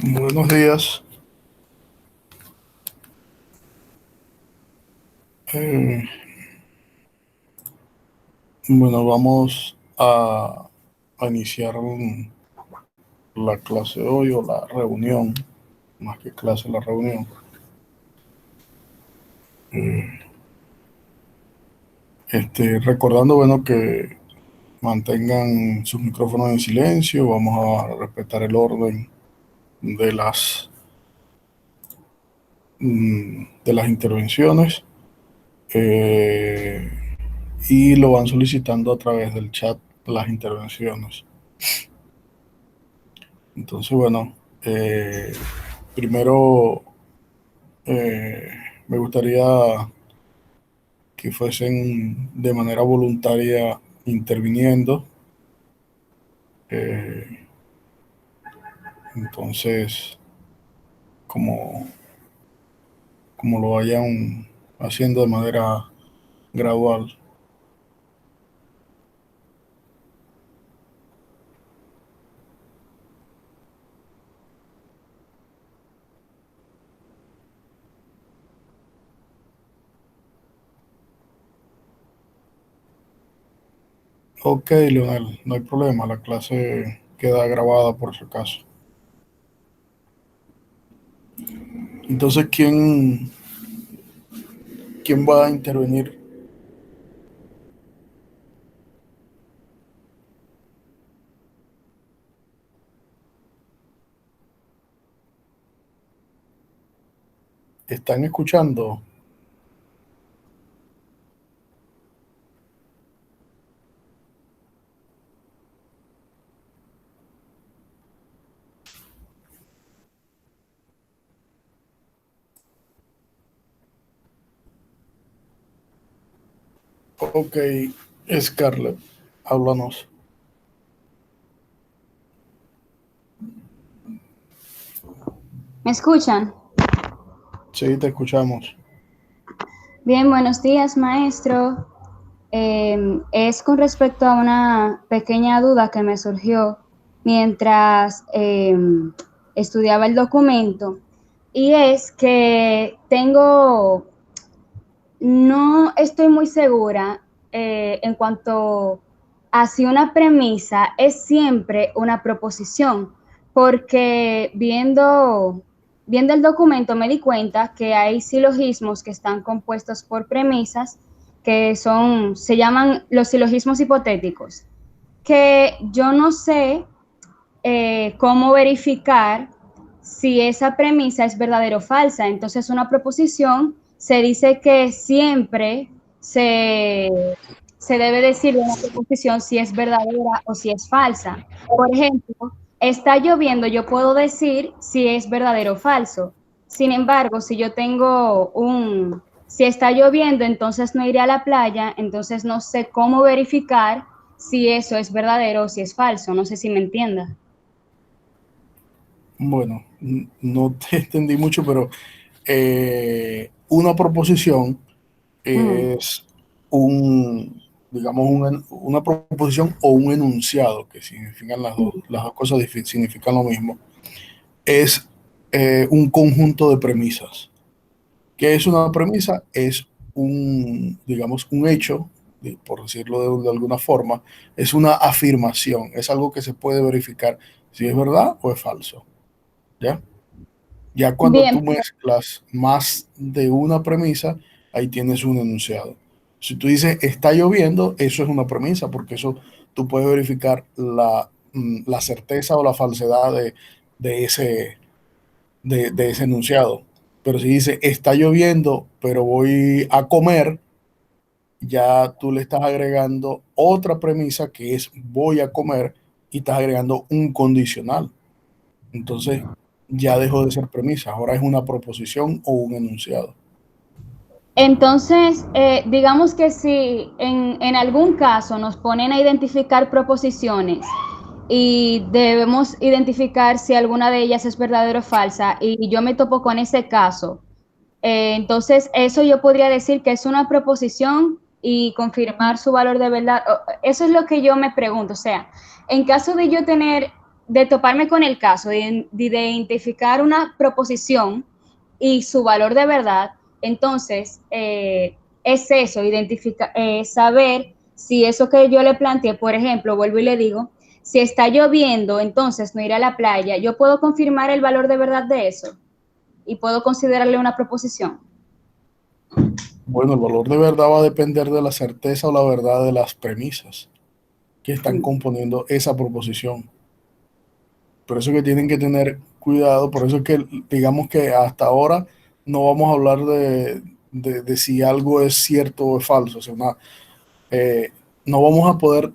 Buenos días. Eh, bueno, vamos a iniciar la clase de hoy o la reunión, más que clase, la reunión. Recordando, bueno, que mantengan sus micrófonos en silencio, vamos a respetar el orden de las intervenciones eh, y lo van solicitando a través del chat las intervenciones. Entonces, bueno, primero eh, me gustaría que fuesen de manera voluntaria interviniendo. Eh, entonces, como, como lo vayan haciendo de manera gradual. Ok, Leonel, no hay problema, la clase queda grabada por si acaso. Entonces, ¿quién va a intervenir? ¿Están escuchando? Ok, Scarlett, háblanos. ¿Me escuchan? Sí, te escuchamos. Bien, buenos días, maestro. Es con respecto a una pequeña duda que me surgió mientras estudiaba el documento, y es que no estoy muy segura en cuanto a si una premisa es siempre una proposición, porque viendo el documento me di cuenta que hay silogismos que están compuestos por premisas se llaman los silogismos hipotéticos, que yo no sé cómo verificar si esa premisa es verdadera o falsa. Entonces, una proposición se dice que siempre se, se debe decir de una proposición si es verdadera o si es falsa. Por ejemplo, está lloviendo, yo puedo decir si es verdadero o falso. Sin embargo, si está lloviendo, entonces no iré a la playa, entonces no sé cómo verificar si eso es verdadero o si es falso. No sé si me entienda. Bueno, no te entendí mucho, pero una proposición Mm. es digamos, una proposición o un enunciado, que significan las dos cosas, significan lo mismo. Es un conjunto de premisas. ¿Qué es una premisa? Es digamos, un hecho, por decirlo de alguna forma, es una afirmación, es algo que se puede verificar si es verdad o es falso. ¿Ya? Ya cuando Bien, tú mezclas más de una premisa, ahí tienes un enunciado. Si tú dices está lloviendo, eso es una premisa, porque eso tú puedes verificar la certeza o la falsedad de de ese enunciado. Pero si dice está lloviendo, pero voy a comer, ya tú le estás agregando otra premisa que es voy a comer y estás agregando un condicional. Entonces ya dejó de ser premisa, ahora es una proposición o un enunciado. entonces, digamos que si en algún caso nos ponen a identificar proposiciones y debemos identificar si alguna de ellas es verdadera o falsa, y yo me topo con ese caso, entonces eso yo podría decir que es una proposición y confirmar su valor de verdad. Eso es lo que yo me pregunto. O sea, en caso de yo tener de toparme con el caso, de identificar una proposición y su valor de verdad, entonces es eso, saber si eso que yo le planteé, por ejemplo, vuelvo y le digo, si está lloviendo, entonces no iré a la playa, yo puedo confirmar el valor de verdad de eso y puedo considerarle una proposición. Bueno, el valor de verdad va a depender de la certeza o la verdad de las premisas que están componiendo esa proposición. Por eso que tienen que tener cuidado, por eso es que digamos que hasta ahora no vamos a hablar de si algo es cierto o es falso. O sea, eh, no vamos a poder,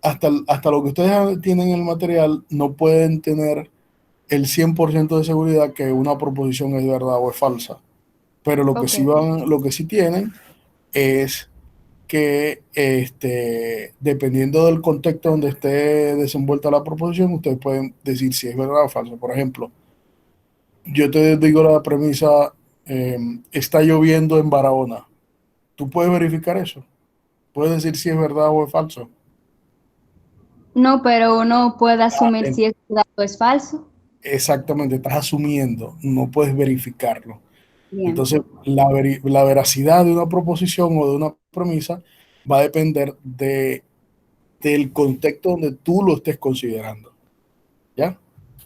hasta lo que ustedes tienen en el material, no pueden tener el 100% de seguridad que una proposición es verdad o es falsa. Pero Ok. lo que sí tienen es que dependiendo del contexto donde esté desenvuelta la proposición, ustedes pueden decir si es verdad o falso. Por ejemplo, yo te digo la premisa, está lloviendo en Barahona. Tú puedes verificar eso. Puedes decir si es verdad o es falso. No, pero uno puede Ah, asumir si es verdad o es falso. exactamente, estás asumiendo, no puedes verificarlo. Bien, Entonces, la veracidad de una proposición o de una premisa va a depender del contexto donde tú lo estés considerando. ¿Ya?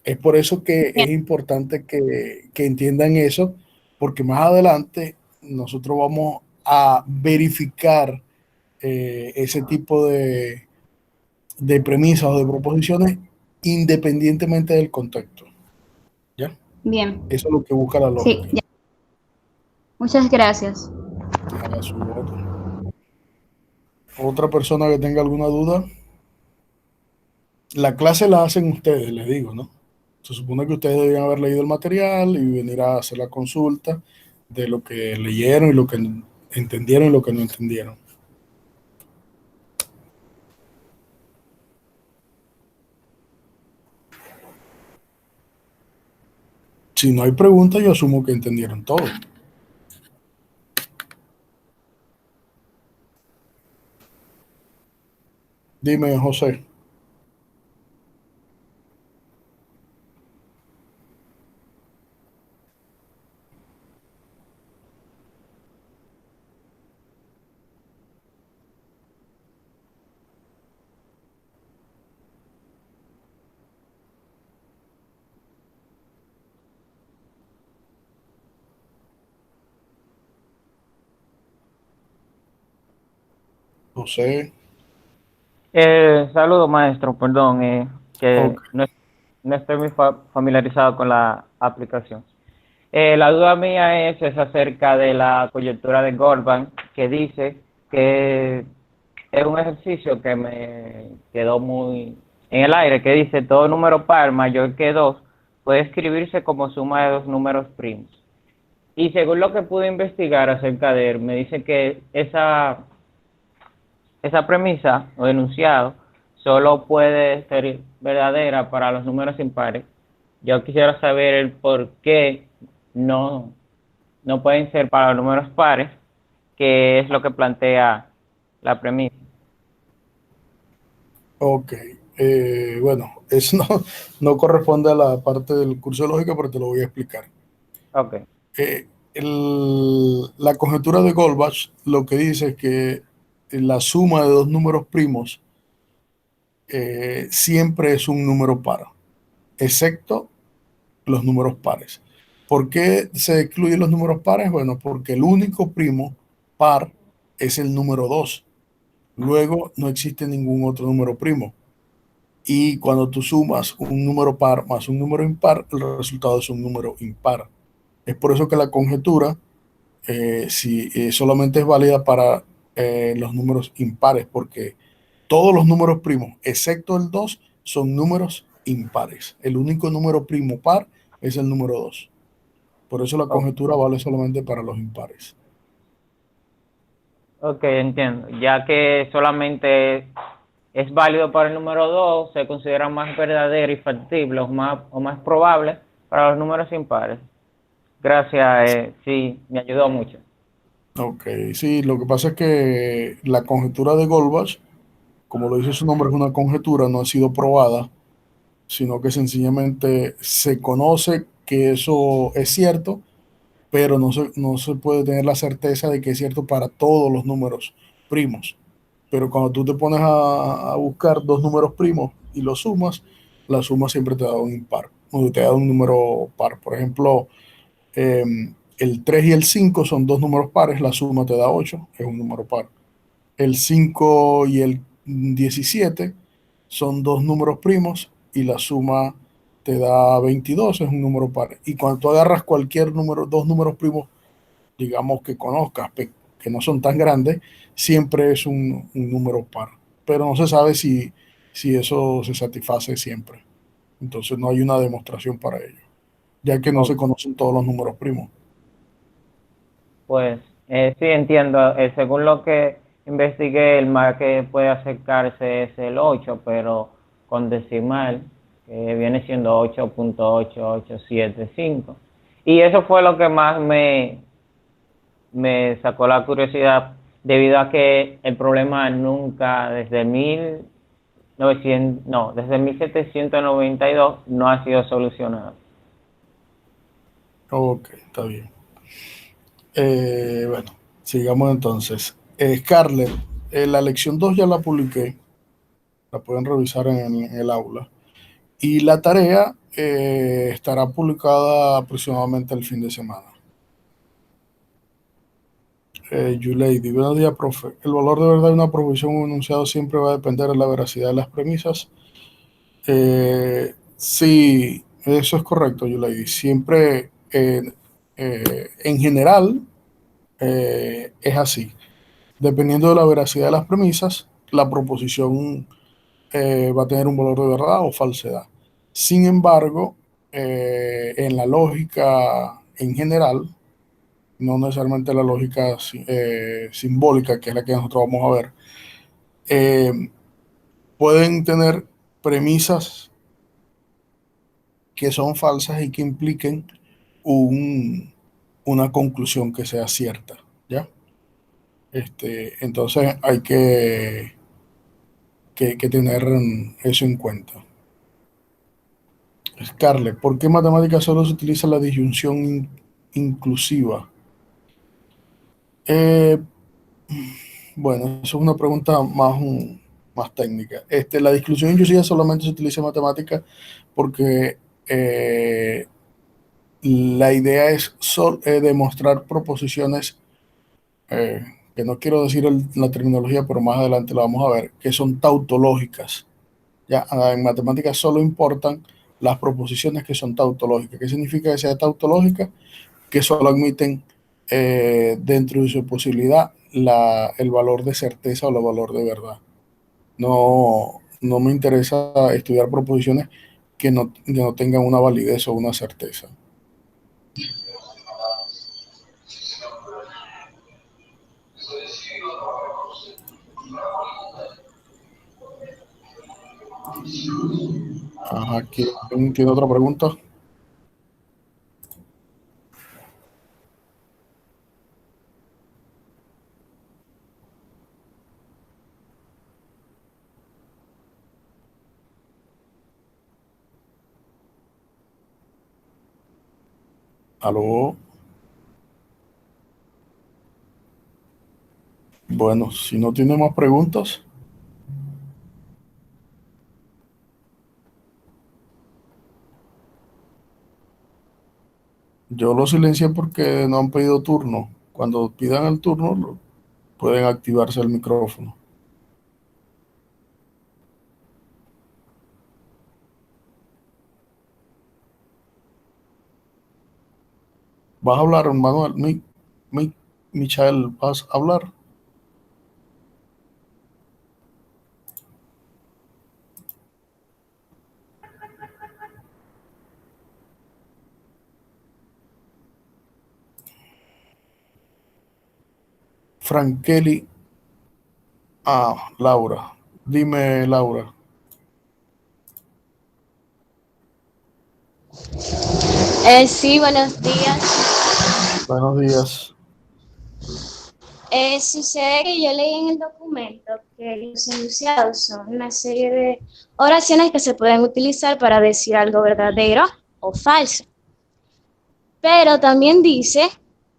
Es por eso que bien, es importante que entiendan eso, porque más adelante nosotros vamos a verificar ese tipo de premisas o de proposiciones independientemente del contexto. ¿Ya? bien. Eso es lo que busca la Sí, lógica. ya. Muchas gracias. A su orden. Otra persona que tenga alguna duda, la clase la hacen ustedes, les digo, ¿no? Se supone que ustedes debían haber leído el material y venir a hacer la consulta de lo que leyeron y lo que entendieron y lo que no entendieron. Si no hay preguntas, yo asumo que entendieron todo. Dime, José. José. Saludos, maestro, perdón, que Ok. no estoy muy familiarizado con la aplicación. La duda mía es acerca de la coyuntura de Goldman, que dice que es un ejercicio que me quedó muy en el aire, que dice todo número par mayor que 2 puede escribirse como suma de dos números primos. Y según lo que pude investigar acerca de él, me dice que esa premisa o enunciado solo puede ser verdadera para los números impares. Yo quisiera saber el por qué no, no pueden ser para los números pares, que es lo que plantea la premisa. Ok. Bueno, eso no corresponde a la parte del curso de lógica, pero te lo voy a explicar. Ok, La conjetura de Goldbach lo que dice es que la suma de dos números primos siempre es un número par, excepto los números pares. ¿Por qué se excluyen los números pares? Bueno, porque el único primo par es el número 2. Luego no existe ningún otro número primo. Y cuando tú sumas un número par más un número impar, el resultado es un número impar. Es por eso que la conjetura si, solamente es válida para los números impares, porque todos los números primos, excepto el 2 son números impares. El único número primo par es el número 2. Por eso la ok, conjetura vale solamente para los impares. ok, entiendo. Ya que solamente es válido para el número 2, se considera más verdadero y factible o más probable para los números impares. Gracias, sí, me ayudó mucho. Ok, sí, lo que pasa es que la conjetura de Goldbach, como lo dice su nombre, es una conjetura, no ha sido probada. sino que sencillamente se conoce que eso es cierto, pero no se puede tener la certeza de que es cierto para todos los números primos. Pero cuando tú te pones a buscar dos números primos y los sumas, la suma siempre te da un impar, o te da un número par. Por ejemplo, eh, el 3 y el 5 son dos números pares, la suma te da 8, es un número par. El 5 y el 17 son dos números primos y la suma te da 22, es un número par. Y cuando tú agarras cualquier número, dos números primos, digamos que conozcas, que no son tan grandes, siempre es un número par. Pero no se sabe si eso se satisface siempre. Entonces no hay una demostración para ello, ya que no se Ok. conocen todos los números primos. Pues sí entiendo, según lo que investigué, el más que puede acercarse es el 8, pero con decimal, que viene siendo 8.8875. Y eso fue lo que más me sacó la curiosidad, debido a que el problema nunca desde 1900, no, desde 1792 no ha sido solucionado. Ok, está bien. Bueno, sigamos entonces. Scarlett, la lección 2 ya la publiqué, la pueden revisar en el aula. Y la tarea estará publicada aproximadamente el fin de semana. Yuleidi, buenos días, profe. El valor de verdad de una proposición o un enunciado siempre va a depender de la veracidad de las premisas. Sí, eso es correcto, Yuleidi. Siempre, en general, es así. Dependiendo de la veracidad de las premisas, la proposición va a tener un valor de verdad o falsedad. Sin embargo, en la lógica en general, no necesariamente la lógica simbólica, que es la que nosotros vamos a ver, eh, pueden tener premisas que son falsas y que impliquen un, una conclusión que sea cierta, ¿ya? Entonces hay que tener eso en cuenta. Scarlett, ¿por qué en matemáticas solo se utiliza la disyunción inclusiva? Eh, bueno, eso es una pregunta más técnica. La discusión inclusiva solamente se utiliza en matemáticas porque eh, la idea es demostrar proposiciones, eh, que no quiero decir la terminología, pero más adelante la vamos a ver, que son tautológicas. Ya, en matemáticas solo importan las proposiciones que son tautológicas. ¿Qué significa que sea tautológica? Que solo admiten, dentro de su posibilidad, el valor de certeza o el valor de verdad. No me interesa estudiar proposiciones que no tengan una validez o una certeza. Ajá, ¿quién tiene otra pregunta? ¿Aló? Bueno, si no tiene más preguntas, yo lo silencié porque no han pedido turno. Cuando pidan el turno, pueden activarse el micrófono. ¿Vas a hablar, Manuel? Michael, ¿vas a hablar? Frankeli. Ah, Laura. Dime, Laura. Sí, buenos días. Buenos días. Sucede que yo leí en el documento que los enunciados son una serie de oraciones que se pueden utilizar para decir algo verdadero o falso. Pero también dice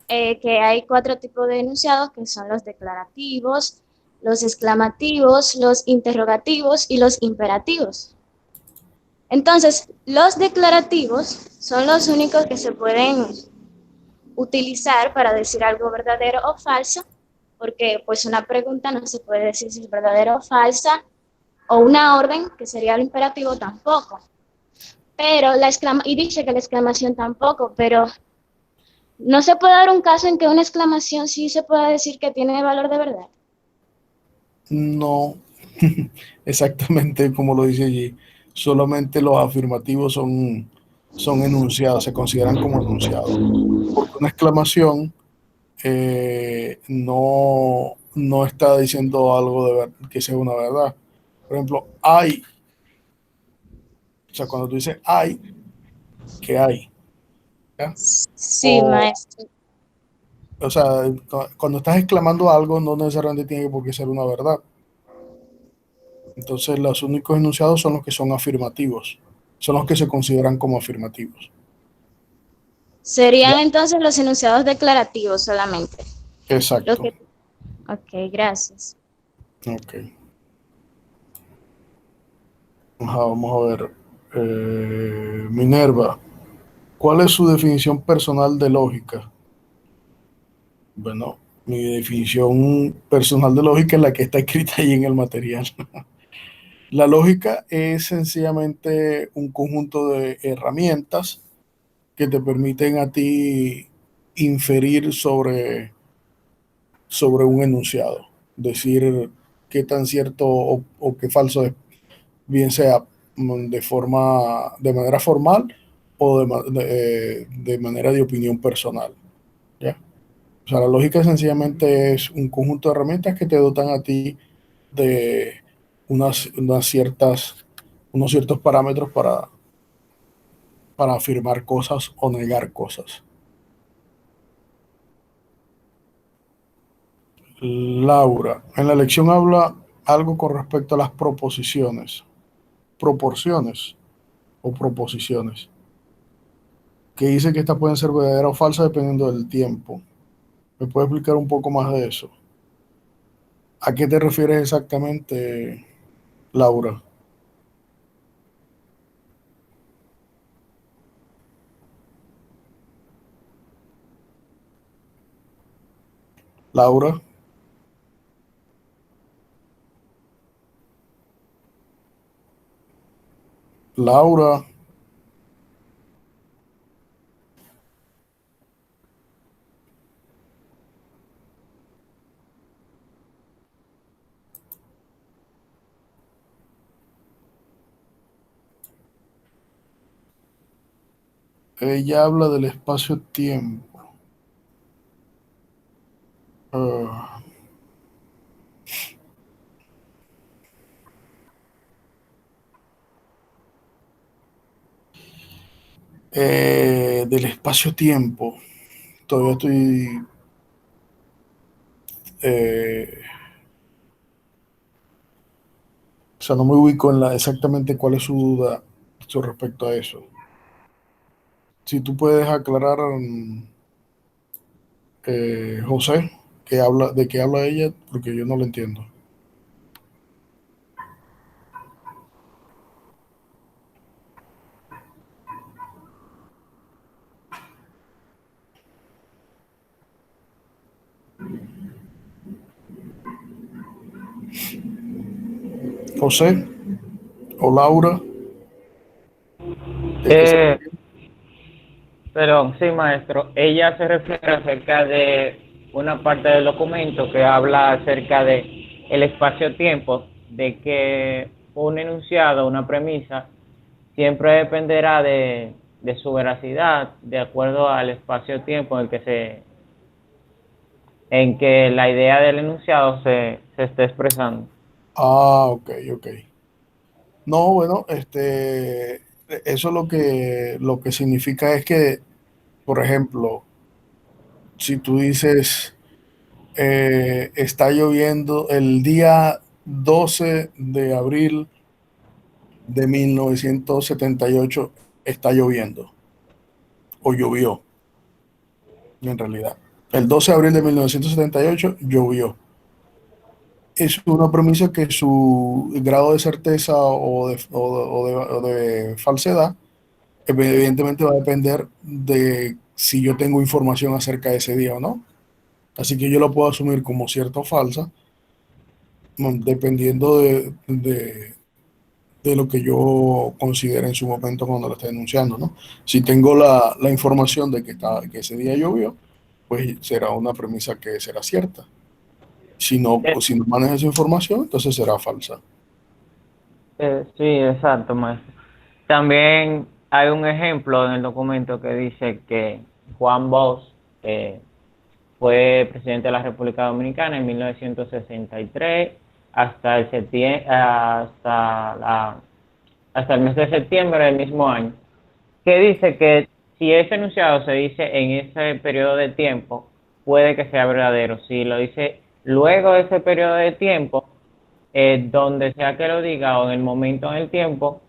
que hay 4 tipos de enunciados que son los declarativos, los exclamativos, los interrogativos y los imperativos. Entonces, los declarativos son los únicos que se pueden utilizar para decir algo verdadero o falso, porque pues una pregunta no se puede decir si es verdadera o falsa, o una orden, que sería el imperativo, tampoco. Pero y dice que la exclamación tampoco, pero no se puede dar un caso en que una exclamación sí se pueda decir que tiene valor de verdad. No, exactamente como lo dice allí. Solamente los afirmativos son enunciados, se consideran como enunciados. Porque una exclamación no está diciendo algo que sea una verdad. Por ejemplo, hay, o sea, cuando tú dices hay, ¿qué hay? ¿Ya? Sí, O, maestro. o sea, cuando estás exclamando algo, no necesariamente tiene por qué ser una verdad. Entonces, los únicos enunciados son los que son afirmativos, son los que se consideran como afirmativos. ¿Ya? Serían entonces los enunciados declarativos solamente. Lo Exacto. que... Ok, gracias. Ok. Ajá, vamos a ver. Minerva, ¿cuál es su definición personal de lógica? Bueno, mi definición personal de lógica es la que está escrita ahí en el material. La lógica es sencillamente un conjunto de herramientas que te permiten a ti inferir sobre un enunciado, decir qué tan cierto o qué falso es, bien sea de manera formal o de manera de opinión personal. ¿Ya? O sea, la lógica sencillamente es un conjunto de herramientas que te dotan a ti de unos ciertos parámetros para afirmar cosas o negar cosas. Laura, en la lección habla algo con respecto a las proposiciones, proporciones o proposiciones, que dice que estas pueden ser verdaderas o falsas dependiendo del tiempo. ¿Me puedes explicar un poco más de eso? ¿A qué te refieres exactamente, Laura? Laura, Laura, ella habla del espacio-tiempo. Ah, del espacio-tiempo. Todavía estoy eh, o sea, no me ubico en exactamente cuál es su duda respecto a eso. Si tú puedes aclarar, José, de qué habla ella, porque yo no lo entiendo. José o Laura, ¿de qué se Eh, refiere? Perdón, sí, maestro. Ella se refiere acerca de una parte del documento que habla acerca de el espacio-tiempo, de que un enunciado, una premisa, siempre dependerá de su veracidad, de acuerdo al espacio-tiempo en que la idea del enunciado se esté expresando. Ah, ok, ok. No, bueno, eso lo que significa es que, por ejemplo, si tú dices, está lloviendo el día 12 de abril de 1978, está lloviendo, o llovió, en realidad. El 12 de abril de 1978 llovió. Es una premisa que su grado de certeza o de falsedad evidentemente va a depender de si yo tengo información acerca de ese día o no. Así que yo lo puedo asumir como cierta o falsa, dependiendo de lo que yo considere en su momento cuando lo esté denunciando, ¿no? Si tengo la información de que ese día llovió, pues será una premisa que será cierta. Si no maneja esa información, entonces será falsa. Sí, exacto, maestro. También hay un ejemplo en el documento que dice que Juan Bosch fue presidente de la República Dominicana en 1963 hasta hasta el mes de septiembre del mismo año, que dice que si ese enunciado se dice en ese periodo de tiempo, puede que sea verdadero. Si lo dice luego de ese periodo de tiempo, donde sea que lo diga o en el momento en el tiempo,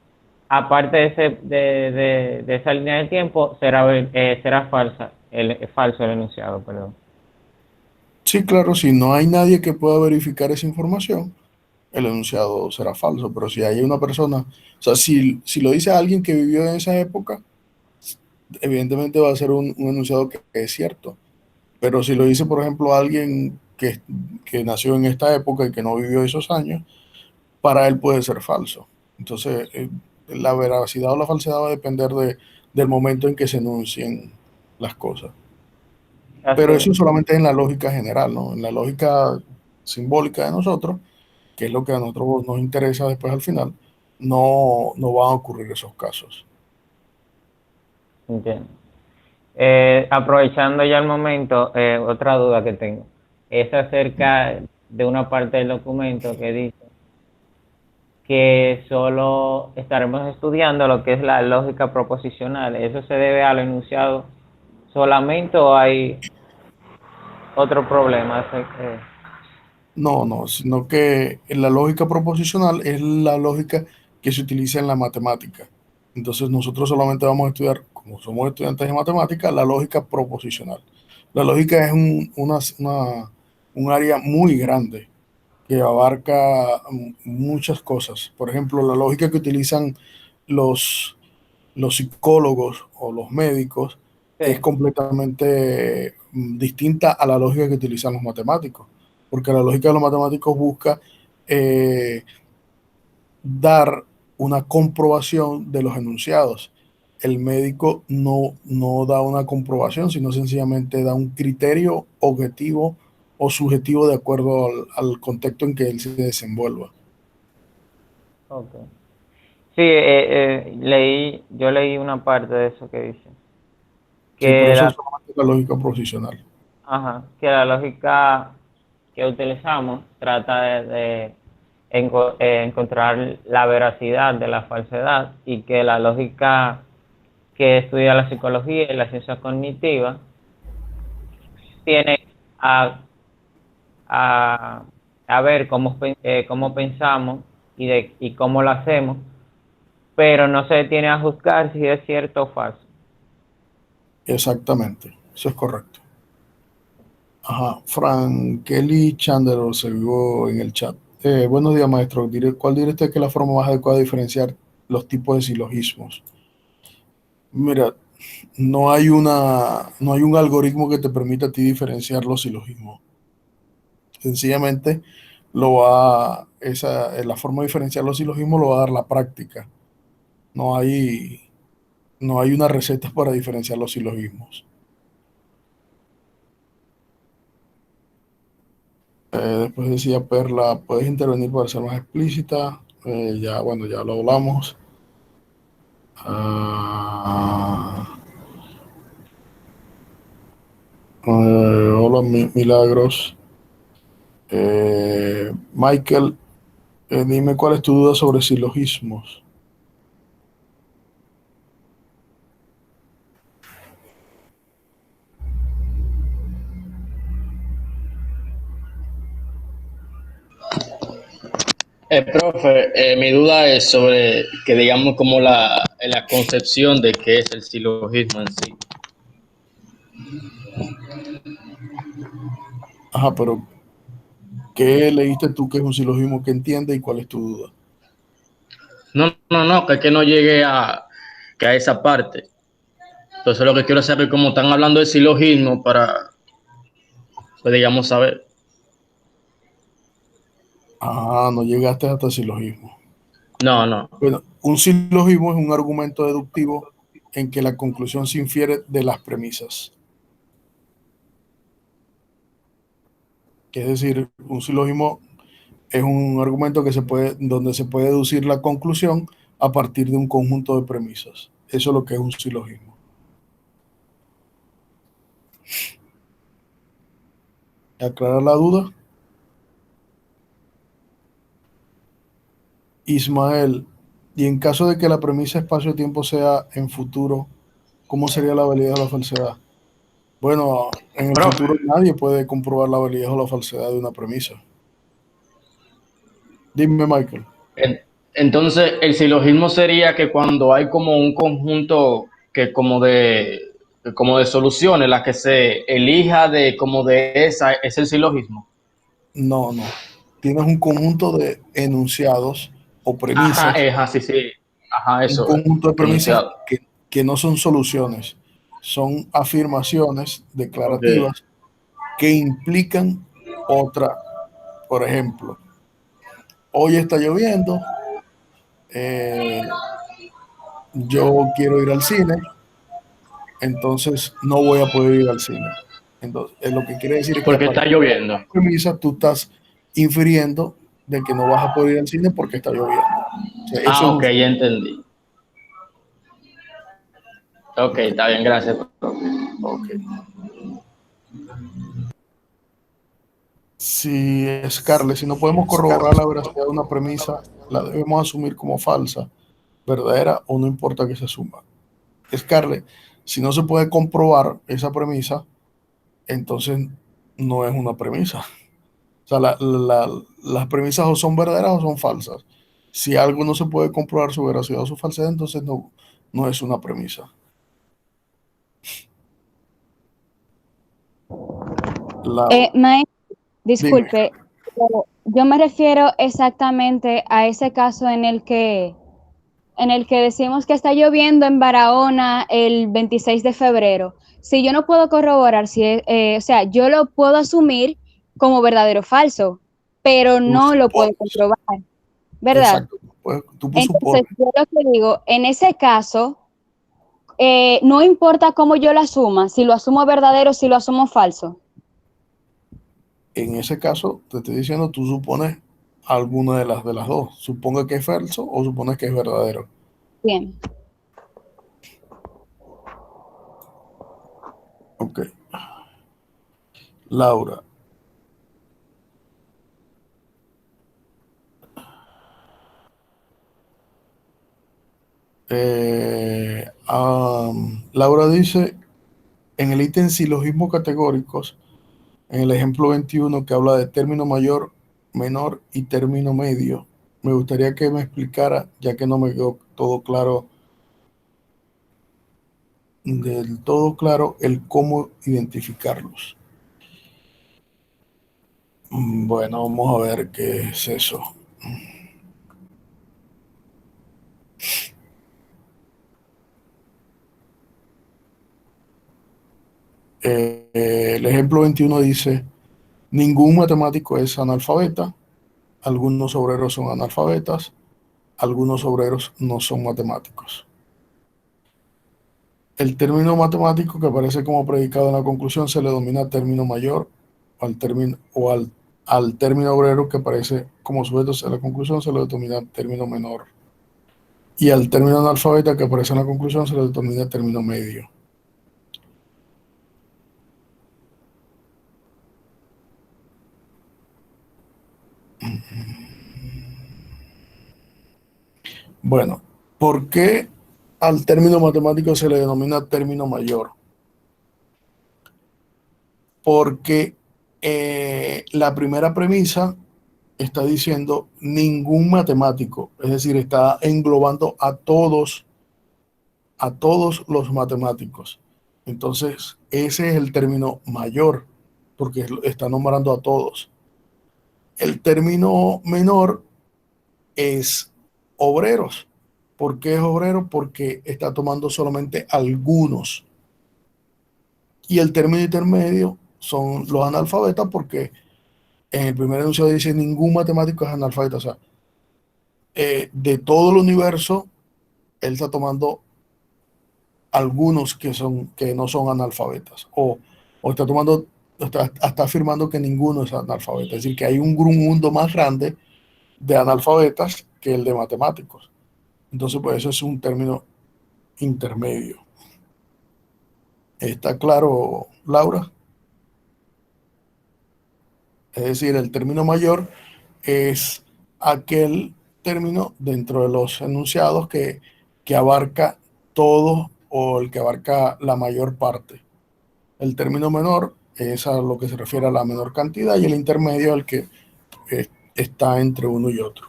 aparte de esa línea de tiempo, será falso el enunciado, perdón. Sí, claro, si no hay nadie que pueda verificar esa información, el enunciado será falso. Pero si hay una persona, o sea, si lo dice alguien que vivió en esa época, evidentemente va a ser un enunciado que es cierto. Pero si lo dice, por ejemplo, alguien que nació en esta época y que no vivió esos años, para él puede ser falso. Entonces, la veracidad o la falsedad va a depender del momento en que se enuncien las cosas. Así Pero es. eso solamente en la lógica general, ¿no? En la lógica simbólica de nosotros, que es lo que a nosotros nos interesa después al final, no van a ocurrir esos casos. Entiendo. Aprovechando ya el momento, otra duda que tengo es acerca de una parte del documento que dice que solo estaremos estudiando lo que es la lógica proposicional. ¿Eso se debe al enunciado solamente o hay otro problema? No, no, sino que la lógica proposicional es la lógica que se utiliza en la matemática. Entonces nosotros solamente vamos a estudiar, como somos estudiantes de matemática, la lógica proposicional. La lógica es un área muy grande que abarca muchas cosas. Por ejemplo, la lógica que utilizan los, los psicólogos o los médicos es Sí, completamente distinta a la lógica que utilizan los matemáticos, porque la lógica de los matemáticos busca eh, dar una comprobación de los enunciados. El médico no da una comprobación, sino sencillamente da un criterio objetivo o subjetivo de acuerdo al contexto en que él se desenvuelva. ok. Sí, yo leí una parte de eso que dice Sí, pero que eso es la, solamente la lógica proposicional. ajá, que la lógica que utilizamos trata de encontrar la veracidad de la falsedad y que la lógica que estudia la psicología y la ciencia cognitiva tiene a, a, a ver cómo pensamos y cómo lo hacemos, pero no se detiene a juzgar si es cierto o falso. Exactamente, eso es correcto. Ajá, Frank Kelly Chandler se vio en el chat. Buenos días, maestro. ¿Cuál diría usted que es la forma más adecuada de diferenciar los tipos de silogismos? Mira, no hay un algoritmo que te permita a ti diferenciar los silogismos. Sencillamente la forma de diferenciar los silogismos lo va a dar la práctica. No hay, no hay una receta para diferenciar los silogismos. Después decía Perla, ¿puedes intervenir para ser más explícita? Ya, bueno, ya lo hablamos. Ah, hola, Milagros. Michael, dime cuál es tu duda sobre silogismos. Profe, mi duda es sobre que digamos como la concepción de qué es el silogismo en sí. Ajá, pero ¿qué leíste tú que es un silogismo que entiende y cuál es tu duda? No, que no llegue que a esa parte. Entonces lo que quiero saber es cómo están hablando de silogismo para, pues, digamos, saber. Ah, no llegaste hasta el silogismo. No. Bueno, un silogismo es un argumento deductivo en que la conclusión se infiere de las premisas. Es decir, un silogismo es un argumento donde se puede deducir la conclusión a partir de un conjunto de premisas. Eso es lo que es un silogismo. ¿Aclarar la duda? Ismael, y en caso de que la premisa espacio-tiempo sea en futuro, ¿cómo sería la validez o la falsedad? Bueno, en el Profe, futuro nadie puede comprobar la validez o la falsedad de una premisa. Dime, Michael. en- entonces el silogismo sería que cuando hay como un conjunto como de soluciones, la que se elija de como de esa, es el silogismo. No. Tienes un conjunto de enunciados o Ajá, premisas, sí. Ajá, un eso, conjunto de premisas enunciado. que no son soluciones, son afirmaciones Ok. declarativas que implican otra. Por ejemplo, hoy está lloviendo, eh, yo quiero ir al cine, entonces no voy a poder ir al cine. Entonces, lo que quiere decir es que a Porque está partir de lloviendo. la premisa tú estás infiriendo de que no vas a poder ir al cine porque está lloviendo. O sea, eso Ah, es ok, un ya silogismo. entendí. Ok, está bien, gracias. Ok. Si Scarlett, si no podemos corroborar la veracidad de una premisa, la debemos asumir como falsa, verdadera o no importa que se asuma. Scarlett, si no se puede comprobar esa premisa, entonces no es una premisa. O sea, las premisas o son verdaderas o son falsas. Si algo no se puede comprobar su veracidad o su falsedad, entonces no es una premisa. Laura, Maestro, dime. disculpe, pero yo me refiero exactamente a ese caso en el que decimos que está lloviendo en Barahona el 26 de febrero. Si yo no puedo corroborar, o sea, yo lo puedo asumir como verdadero o falso, pero Tú no lo puedo supones. comprobar, ¿verdad? Exacto. Pues, tú Entonces, supones. yo lo que digo, en ese caso, no importa cómo yo lo asuma, si lo asumo verdadero, si lo asumo falso. En ese caso, te estoy diciendo, tú supones alguna de las dos. Suponga que es falso o supones que es verdadero. Bien. Ok. Laura. Laura dice, en el ítem silogismo categóricos, en el ejemplo 21 que habla de término mayor, menor y término medio, me gustaría que me explicara, ya que no me quedó todo claro, del todo claro, el cómo identificarlos. Bueno, vamos a ver qué es eso. El ejemplo 21 dice, ningún matemático es analfabeta, algunos obreros son analfabetas, algunos obreros no son matemáticos. El término matemático que aparece como predicado en la conclusión se le denomina término mayor al término obrero que aparece como sujeto en la conclusión se le denomina término menor. Y al término analfabeta que aparece en la conclusión se le denomina término medio. Bueno, ¿por qué al término matemático se le denomina término mayor? Porque la primera premisa está diciendo ningún matemático, es decir, está englobando a todos los matemáticos. Entonces, ese es el término mayor, porque está nombrando a todos. El término menor es obreros. ¿Por qué es obrero? Porque está tomando solamente algunos. Y el término intermedio son los analfabetas, porque en el primer enunciado dice ningún matemático es analfabeta. O sea, de todo el universo, él está tomando algunos que no son analfabetas. O está afirmando que ninguno es analfabeta. Es decir, que hay un mundo más grande de analfabetas que el de matemáticos. Entonces, pues eso es un término intermedio. ¿Está claro, Laura? Es decir, el término mayor es aquel término dentro de los enunciados que abarca todo o el que abarca la mayor parte. El término menor es a lo que se refiere a la menor cantidad y el intermedio al que está entre uno y otro.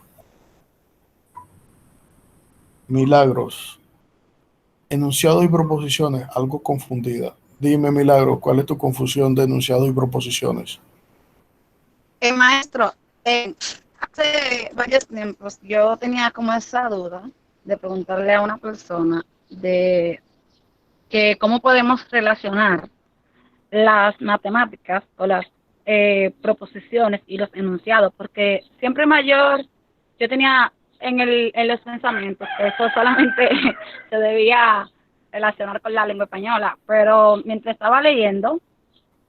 Milagros. Enunciados y proposiciones, algo confundida. Dime, Milagros, ¿cuál es tu confusión de enunciados y proposiciones? Maestro, hace varios tiempos yo tenía como esa duda de preguntarle a una persona de que cómo podemos relacionar las matemáticas o las proposiciones y los enunciados, porque siempre mayor yo tenía en los pensamientos que eso solamente se debía relacionar con la lengua española, pero mientras estaba leyendo,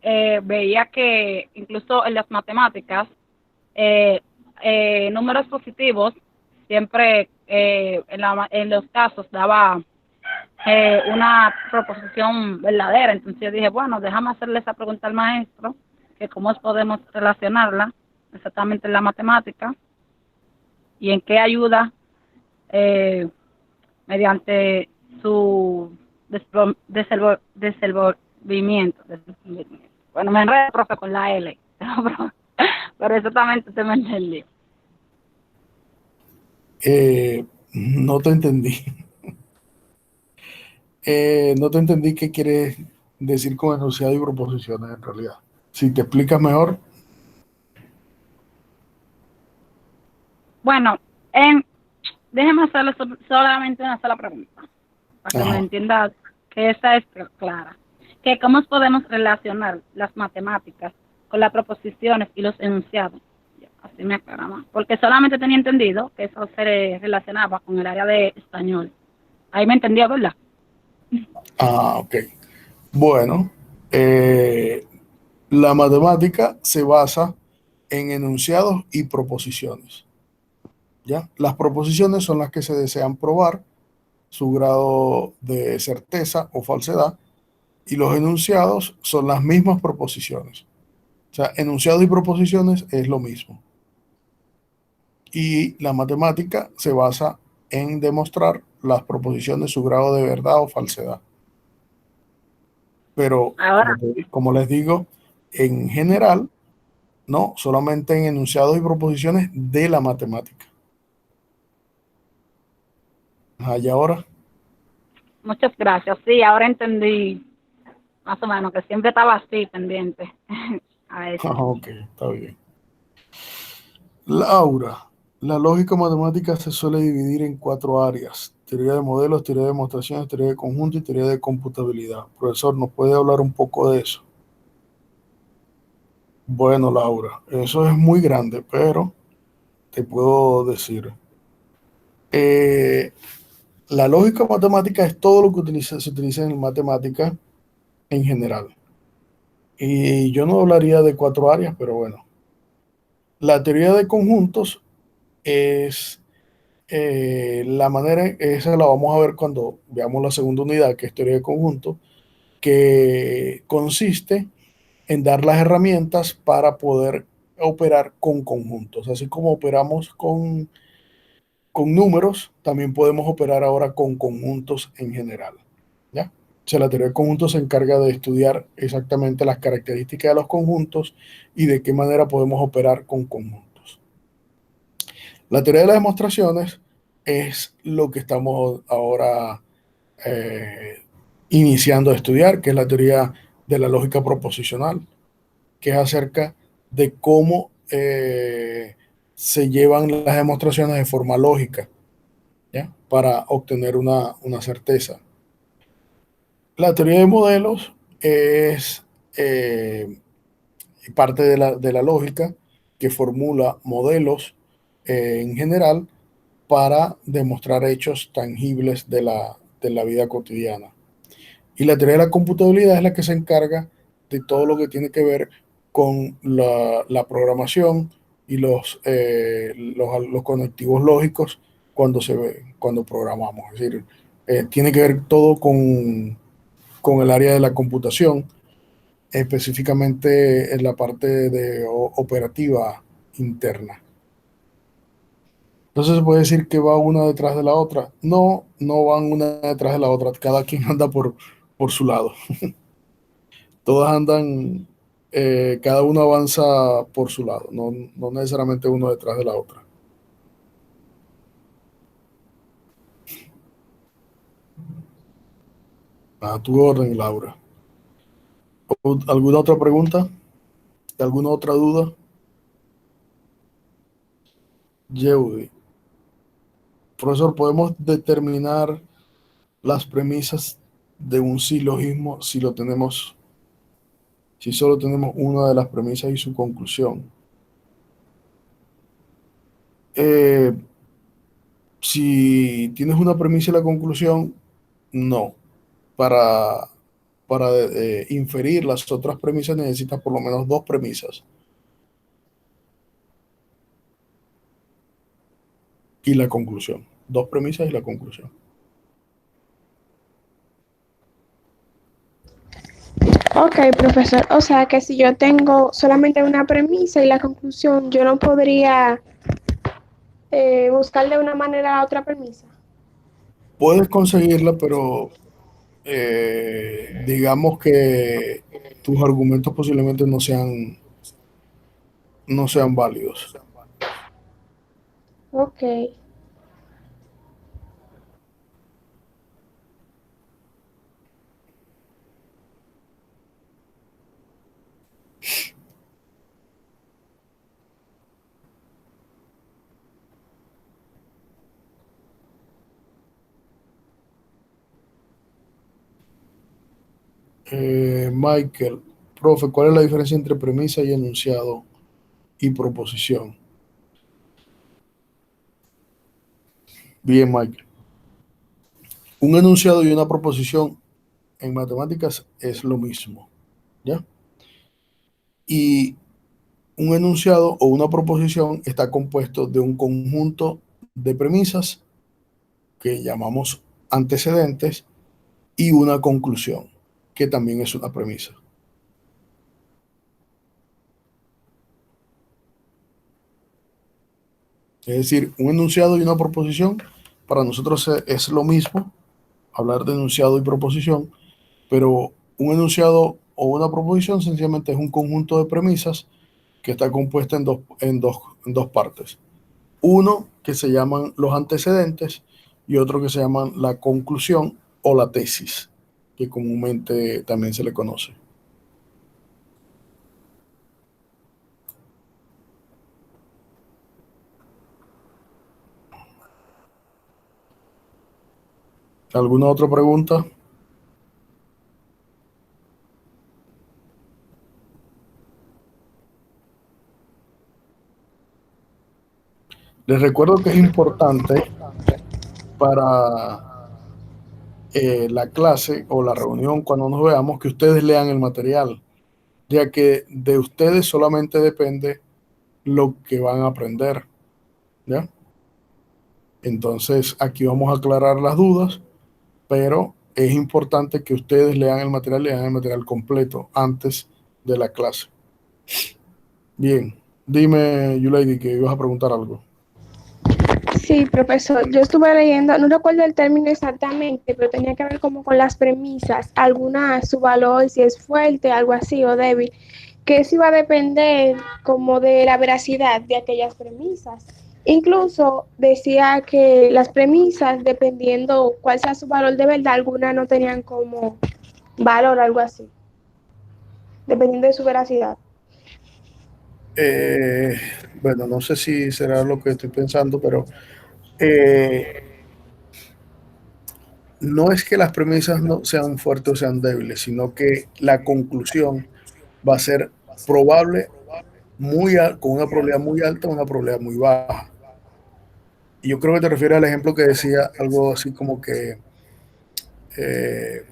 veía que incluso en las matemáticas, números positivos siempre en los casos daba una proposición verdadera. Entonces yo dije, bueno, déjame hacerle esa pregunta al maestro, que cómo podemos relacionarla exactamente en la matemática y en qué ayuda mediante su desenvolvimiento. Bueno, me enredo, profe, con la L, pero exactamente te me entendí. No te entendí. No te entendí qué quieres decir con enunciado y proposiciones en realidad. Si te explicas mejor. Bueno, déjeme hacerle solamente una sola pregunta, para que me entienda que esa es clara. Que cómo podemos relacionar las matemáticas con las proposiciones y los enunciados. Así me aclara más. Porque solamente tenía entendido que eso se relacionaba con el área de español. Ahí me entendió, ¿verdad? Ok. Bueno, la matemática se basa en enunciados y proposiciones. ¿Ya? Las proposiciones son las que se desean probar su grado de certeza o falsedad, y los enunciados son las mismas proposiciones. O sea, enunciados y proposiciones es lo mismo. Y la matemática se basa en demostrar las proposiciones, su grado de verdad o falsedad. Pero, Ahora, como les digo, en general, no, solamente en enunciados y proposiciones de la matemática. ¿Y ahora? muchas gracias. Sí, ahora entendí más o menos que siempre estaba así pendiente a eso. Ok, está bien. Laura, la lógica matemática se suele dividir en 4 áreas: teoría de modelos, teoría de demostraciones, teoría de conjunto y teoría de computabilidad. Profesor, ¿nos puede hablar un poco de eso? Bueno, Laura, eso es muy grande, pero te puedo decir. La lógica matemática es todo lo que se utiliza en matemática en general. Y yo no hablaría de 4 áreas, pero bueno. La teoría de conjuntos es la manera, esa la vamos a ver cuando veamos la segunda unidad, que es teoría de conjuntos, que consiste en dar las herramientas para poder operar con conjuntos. Así como operamos con números, también podemos operar ahora con conjuntos en general. ¿Ya? O sea, la teoría de conjuntos se encarga de estudiar exactamente las características de los conjuntos y de qué manera podemos operar con conjuntos. La teoría de las demostraciones es lo que estamos ahora iniciando a estudiar, que es la teoría de la lógica proposicional, que es acerca de cómo se llevan las demostraciones de forma lógica, ¿ya? Para obtener una certeza. La teoría de modelos es parte de la lógica que formula modelos en general para demostrar hechos tangibles de la vida cotidiana. Y la teoría de la computabilidad es la que se encarga de todo lo que tiene que ver con la programación y los conectivos lógicos cuando programamos. Es decir, tiene que ver todo con el área de la computación, específicamente en la parte de operativa interna. Entonces se puede decir que va una detrás de la otra. No, no van una detrás de la otra. Cada quien anda por su lado. Todas andan, cada uno avanza por su lado, no, no necesariamente uno detrás de la otra. A tu orden, Laura. ¿Alguna otra pregunta? ¿Alguna otra duda? Yeudi. Profesor, ¿podemos determinar las premisas de un silogismo si solo tenemos una de las premisas y su conclusión? Si tienes una premisa y la conclusión, no. Para inferir las otras premisas necesitas por lo menos dos premisas. Y la conclusión. Dos premisas y la conclusión. Ok, profesor. O sea que si yo tengo solamente una premisa y la conclusión, yo no podría buscar de una manera la otra premisa. Puedes conseguirla, pero digamos que tus argumentos posiblemente no sean válidos. Ok. Michael, profe, ¿cuál es la diferencia entre premisa y enunciado y proposición? Bien, Michael. Un enunciado y una proposición en matemáticas es lo mismo, ¿ya? Y un enunciado o una proposición está compuesto de un conjunto de premisas que llamamos antecedentes y una conclusión, que también es una premisa. Es decir, un enunciado y una proposición para nosotros es lo mismo, hablar de enunciado y proposición, pero un enunciado o una proposición sencillamente es un conjunto de premisas que está compuesta en dos partes. Uno que se llaman los antecedentes y otro que se llaman la conclusión o la tesis, que comúnmente también se le conoce. ¿Alguna otra pregunta? Les recuerdo que es importante para la clase o la reunión cuando nos veamos que ustedes lean el material, ya que de ustedes solamente depende lo que van a aprender, ¿ya? Entonces aquí vamos a aclarar las dudas, pero es importante que ustedes lean el material completo antes de la clase. Bien, dime, Yulady, que ibas a preguntar algo. Sí, profesor. Yo estuve leyendo, no recuerdo el término exactamente, pero tenía que ver como con las premisas, alguna su valor, si es fuerte, algo así, o débil, que eso iba a depender como de la veracidad de aquellas premisas. Incluso decía que las premisas, dependiendo cuál sea su valor de verdad, algunas no tenían como valor, algo así, dependiendo de su veracidad. Bueno, no sé si será lo que estoy pensando, pero eh, no es que las premisas no sean fuertes o sean débiles, sino que la conclusión va a ser probable con una probabilidad muy alta o una probabilidad muy baja. Y yo creo que te refieres al ejemplo que decía algo así como que eh,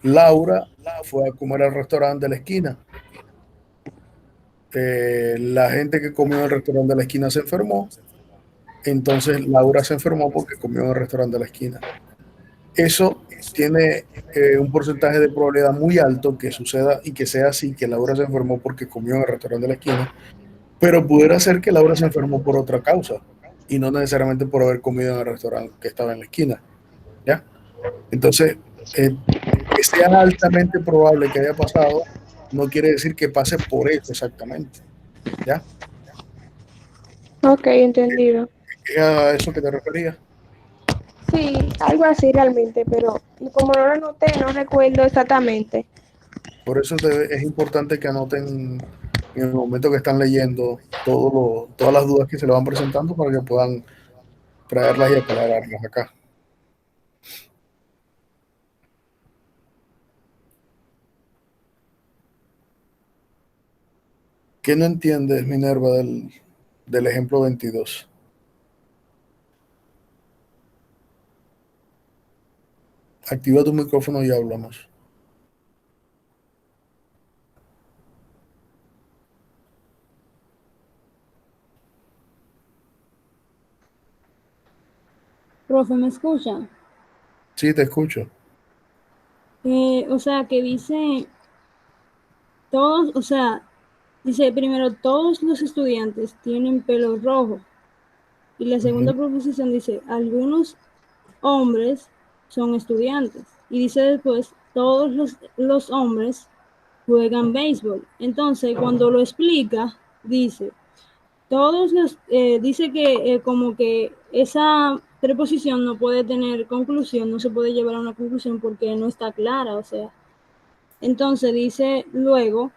Laura fue a comer al restaurante de la esquina. La gente que comió en el restaurante de la esquina se enfermó, entonces Laura se enfermó porque comió en el restaurante de la esquina. Eso tiene un porcentaje de probabilidad muy alto que suceda y que sea así, que Laura se enfermó porque comió en el restaurante de la esquina, pero pudiera ser que Laura se enfermó por otra causa y no necesariamente por haber comido en el restaurante que estaba en la esquina, ¿ya? Entonces, que sea altamente probable que haya pasado, no quiere decir que pase por eso exactamente, ¿ya? Ok, entendido. ¿Es a eso que te referías? Sí, algo así realmente, pero como no lo anoté, no recuerdo exactamente. Por eso es importante que anoten en el momento que están leyendo todas las dudas que se le van presentando para que puedan traerlas y aclararlas acá. ¿Qué no entiendes, Minerva, del ejemplo 22? Activa tu micrófono y hablamos. Profe, ¿me escucha? Sí, te escucho. O sea, que dice todos, o sea, dice primero todos los estudiantes tienen pelo rojo. Y la segunda Ujú. proposición dice algunos hombres son estudiantes. Y dice después todos los hombres juegan béisbol. Entonces, cuando lo explica, dice dice que como que esa preposición no puede tener conclusión, no se puede llevar a una conclusión porque no está clara, o sea. Entonces dice luego,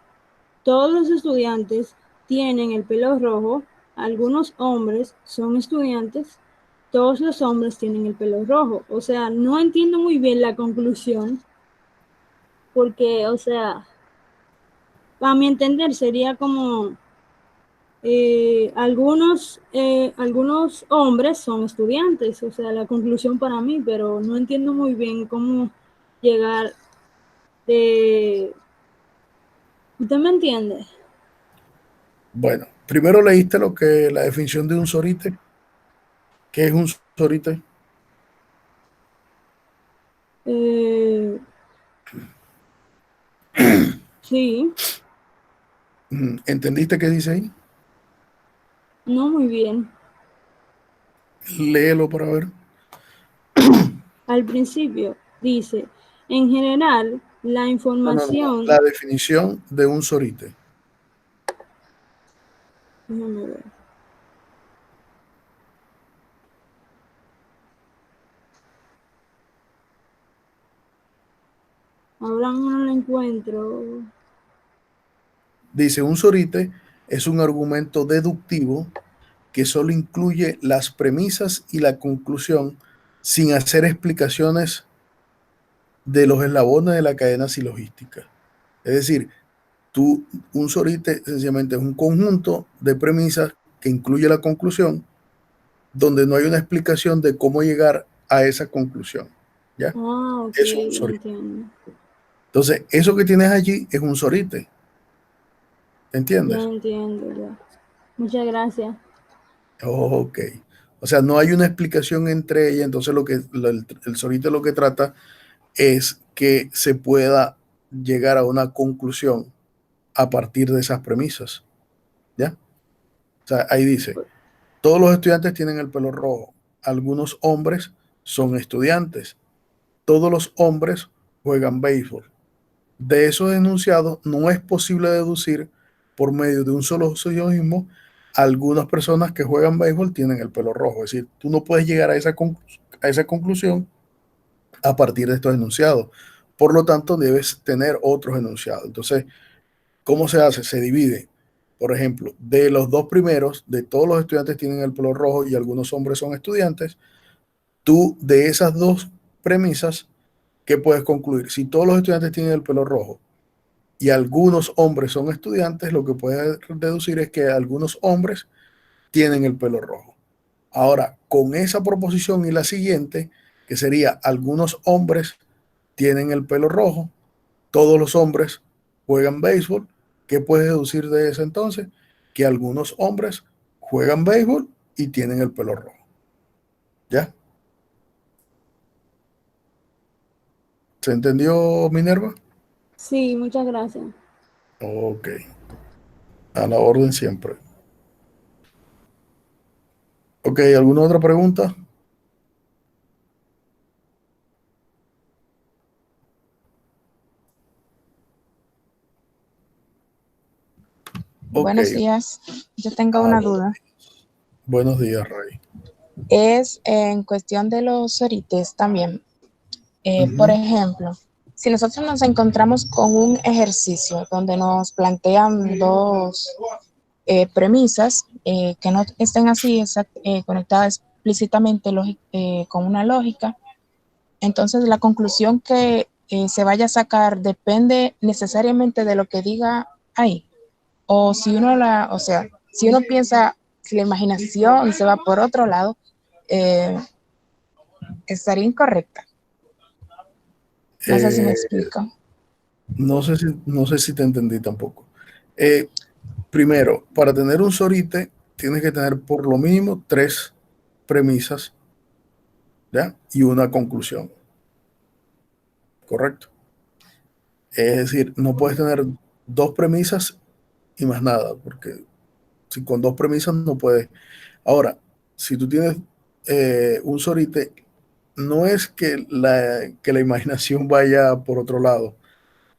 todos los estudiantes tienen el pelo rojo, algunos hombres son estudiantes, todos los hombres tienen el pelo rojo. O sea, no entiendo muy bien la conclusión porque, o sea, a mi entender sería como algunos hombres son estudiantes, o sea, la conclusión para mí, pero no entiendo muy bien cómo llegar de... ¿Usted me entiende? Bueno, primero leíste la definición de un sorite. ¿Qué es un sorite? Eh, sí, ¿Entendiste qué dice ahí? no muy bien. Léelo para ver. Al principio dice, en general, la No, no, no, no. La información, definición de un sorite. déjame ver, ahora no la encuentro. Dice, un sorite es un argumento deductivo que solo incluye las premisas y la conclusión sin hacer explicaciones de los eslabones de la cadena silogística. Es decir, un sorite sencillamente es un conjunto de premisas que incluye la conclusión, donde no hay una explicación de cómo llegar a esa conclusión. ¿Ya? Ah, ok, Eso es un sorite. entiendo. Entonces, eso que tienes allí es un sorite. Ya ¿Entiendes? entiendo, ya. Muchas gracias. Ok. O sea, no hay una explicación entre ellas, entonces el sorite lo que trata es que se pueda llegar a una conclusión a partir de esas premisas. ¿Ya? O sea, ahí dice, todos los estudiantes tienen el pelo rojo, algunos hombres son estudiantes, todos los hombres juegan béisbol. De esos enunciados no es posible deducir por medio de un solo silogismo algunas personas que juegan béisbol tienen el pelo rojo. Es decir, tú no puedes llegar a esa conclusión a partir de estos enunciados. Por lo tanto, debes tener otros enunciados. Entonces, ¿cómo se hace? Se divide. Por ejemplo, de los dos primeros, de todos los estudiantes tienen el pelo rojo y algunos hombres son estudiantes, tú de esas dos premisas, ¿qué puedes concluir? Si todos los estudiantes tienen el pelo rojo y algunos hombres son estudiantes, lo que puedes deducir es que algunos hombres tienen el pelo rojo. Ahora, con esa proposición y la siguiente, que sería algunos hombres tienen el pelo rojo, todos los hombres juegan béisbol, ¿qué puedes deducir de eso entonces? Que algunos hombres juegan béisbol y tienen el pelo rojo. ¿Ya? ¿Se entendió, Minerva? Sí, muchas gracias. Ok. A la orden siempre. Ok, ¿alguna otra pregunta? Ok. Buenos días. Yo tengo una duda. Buenos días, Ray. Es en cuestión de los sorites también. Por ejemplo, si nosotros nos encontramos con un ejercicio donde nos plantean dos premisas que no estén así conectadas explícitamente con una lógica, entonces la conclusión que se vaya a sacar depende necesariamente de lo que diga ahí. O si uno si uno piensa, si la imaginación se va por otro lado, estaría incorrecta. No sé si me explico. No sé si te entendí tampoco. Primero, para tener un sorite, tienes que tener por lo mínimo 3 premisas, ¿ya? Y una conclusión. ¿Correcto? Es decir, no puedes tener 2 premisas y más nada, porque si con 2 premisas no puedes. Ahora, si tú tienes un sorite, no es que la imaginación vaya por otro lado,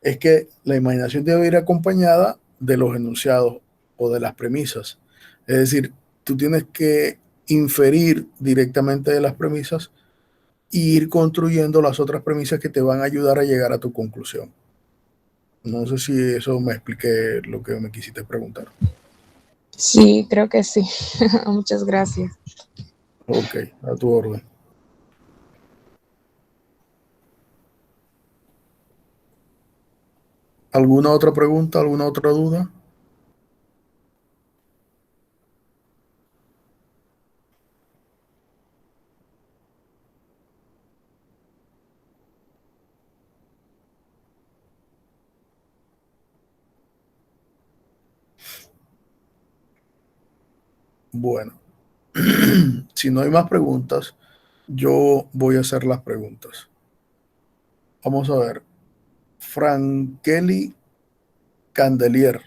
es que la imaginación debe ir acompañada de los enunciados o de las premisas. Es decir, tú tienes que inferir directamente de las premisas e ir construyendo las otras premisas que te van a ayudar a llegar a tu conclusión. No sé si eso me expliqué lo que me quisiste preguntar. Sí, creo que sí. Muchas gracias. Ok, a tu orden. ¿Alguna otra pregunta? ¿Alguna otra duda? Bueno, si no hay más preguntas, yo voy a hacer las preguntas. Vamos a ver. Frankeli Candelier.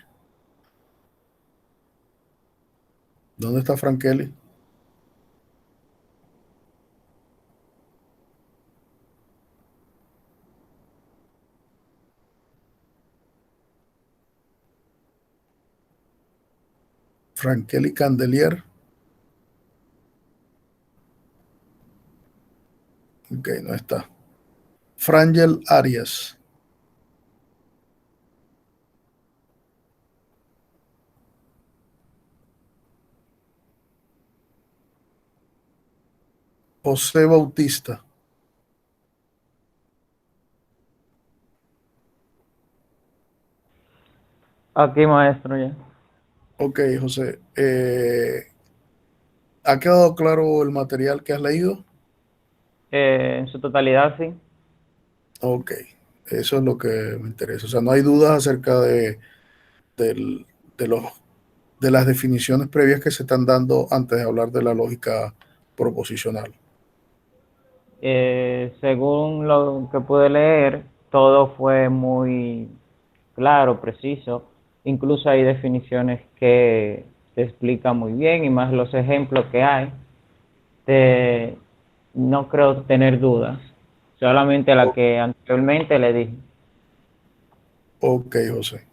¿Dónde está Frankeli? Frankeli Candelier. Ok, no está. Frangel Arias. José Bautista. Aquí, maestro, ya. Ok, José. ¿Ha quedado claro el material que has leído? En su totalidad, sí. Ok, eso es lo que me interesa. O sea, no hay dudas acerca del- de los, de las definiciones previas que se están dando antes de hablar de la lógica proposicional. Según lo que pude leer, todo fue muy claro, preciso. Incluso hay definiciones que se explican muy bien y más los ejemplos que hay. No creo tener dudas, solamente la que anteriormente le dije. Ok, José.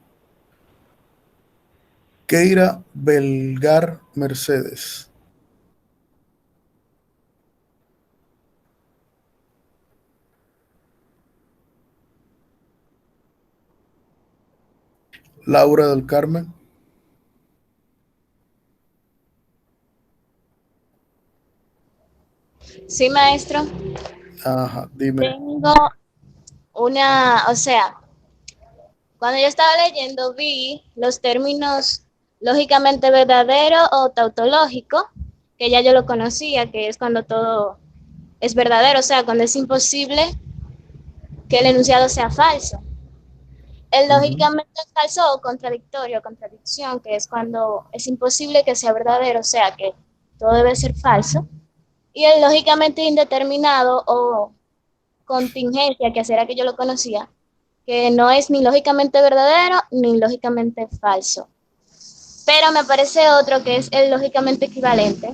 Keira Belgar Mercedes. Laura del Carmen. Sí, maestro. Ajá, dime. Tengo o sea, cuando yo estaba leyendo vi los términos lógicamente verdadero o tautológico, que ya yo lo conocía, que es cuando todo es verdadero, o sea, cuando es imposible que el enunciado sea falso. El lógicamente falso o contradictorio, contradicción, que es cuando es imposible que sea verdadero, o sea, que todo debe ser falso. Y el lógicamente indeterminado o contingencia, que así era que yo lo conocía, que no es ni lógicamente verdadero ni lógicamente falso. Pero me parece otro que es el lógicamente equivalente,